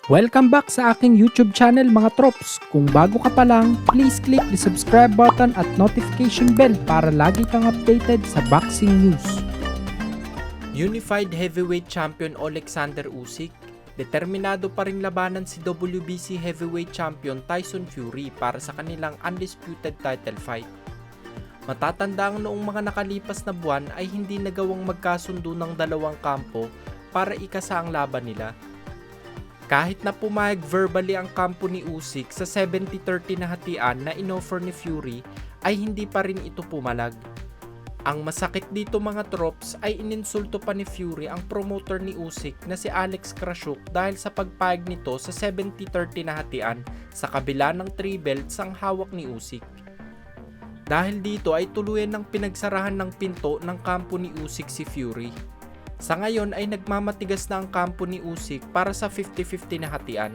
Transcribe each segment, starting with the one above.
Welcome back sa aking YouTube channel mga trops. Kung bago ka pa lang, please click the subscribe button at notification bell para lagi kang updated sa boxing news. Unified Heavyweight Champion Alexander Usyk, determinado pa ring labanan si WBC Heavyweight Champion Tyson Fury para sa kanilang undisputed title fight. Matatandang noong mga nakalipas na buwan ay hindi nagawang magkasundo ng dalawang kampo para ikasa ang laban nila. Kahit na pumayag verbally ang kampo ni Usyk sa 70-30 na hatian na inoffer ni Fury, ay hindi pa rin ito pumalag. Ang masakit dito mga trops ay ininsulto pa ni Fury ang promoter ni Usyk na si Alex Krassyuk dahil sa pagpayag nito sa 70-30 na hatian sa kabila ng 3 belts ang hawak ni Usyk. Dahil dito ay tuluyan ng pinagsarahan ng pinto ng kampo ni Usyk si Fury. Sa ngayon ay nagmamatigas na ang kampo ni Usyk para sa 50-50 na hatian.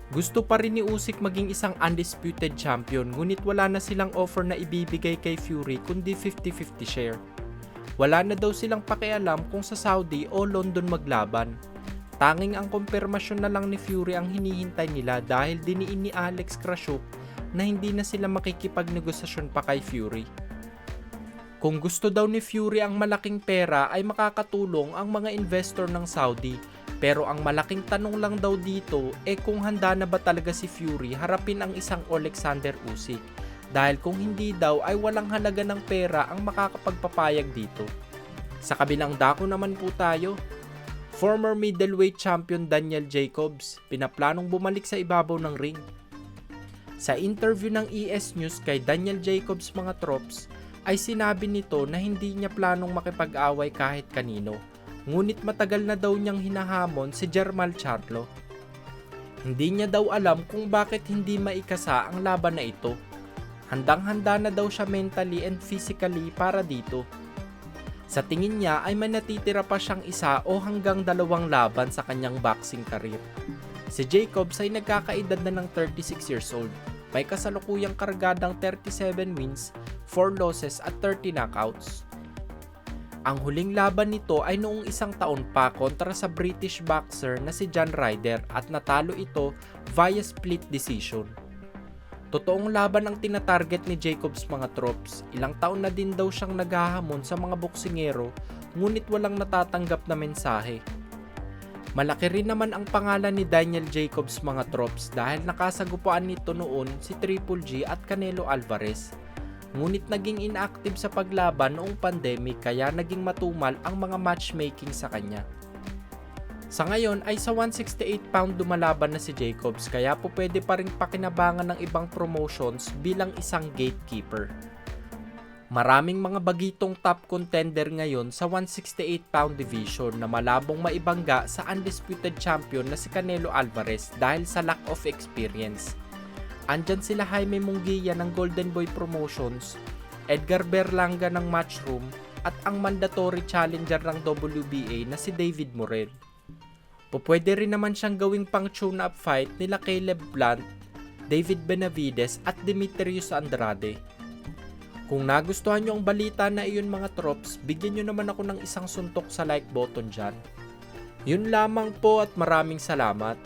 Gusto pa rin ni Usyk maging isang undisputed champion ngunit wala na silang offer na ibibigay kay Fury kundi 50-50 share. Wala na daw silang pakialam kung sa Saudi o London maglaban. Tanging ang kumpirmasyon na lang ni Fury ang hinihintay nila dahil diniin ni Alex Krassyuk na hindi na sila makikipagnegosasyon pa kay Fury. Kung gusto daw ni Fury ang malaking pera ay makakatulong ang mga investor ng Saudi, pero ang malaking tanong lang daw dito kung handa na ba talaga si Fury harapin ang isang Alexander Usyk, dahil kung hindi daw ay walang halaga ng pera ang makakapagpapayag dito. Sa kabilang dako naman po tayo, former middleweight champion Daniel Jacobs pinaplanong bumalik sa ibabaw ng ring. Sa interview ng ES News kay Daniel Jacobs mga trops, ay sinabi nito na hindi niya planong makipag-away kahit kanino, ngunit matagal na daw niyang hinahamon si Jermall Charlo. Hindi niya daw alam kung bakit hindi maikasa ang laban na ito. Handang-handa na daw siya mentally and physically para dito. Sa tingin niya ay may natitira pa siyang isa o hanggang 2 laban sa kanyang boxing career. Si Jacobs ay nagkakaedad na ng 36 years old. May kasalukuyang kargadang 37 wins, 4 losses at 30 knockouts. Ang huling laban nito ay noong 1 taon pa kontra sa British boxer na si John Ryder at natalo ito via split decision. Totoong laban ang tinatarget ni Jacobs mga trops. Ilang taon na din daw siyang naghahamon sa mga boksingero ngunit walang natatanggap na mensahe. Malaki rin naman ang pangalan ni Daniel Jacobs mga trops dahil nakasagupuan nito noon si Triple G at Canelo Alvarez. Ngunit naging inactive sa paglaban noong pandemic kaya naging matumal ang mga matchmaking sa kanya. Sa ngayon ay sa 168 pound lumalaban na si Jacobs kaya po pwede pa rin pakinabangan ng ibang promotions bilang isang gatekeeper. Maraming mga bagitong top contender ngayon sa 168 pound division na malabong maibangga sa undisputed champion na si Canelo Alvarez dahil sa lack of experience. Andyan sila Jaime Munguia ng Golden Boy Promotions, Edgar Berlanga ng Matchroom at ang mandatory challenger ng WBA na si David Morel. Pupwede rin naman siyang gawing pang tune-up fight nila Caleb Plant, David Benavides at Demetrius Andrade. Kung nagustuhan nyo ang balita na iyon mga trops, bigyan nyo naman ako ng isang suntok sa like button dyan. Yun lamang po at maraming salamat.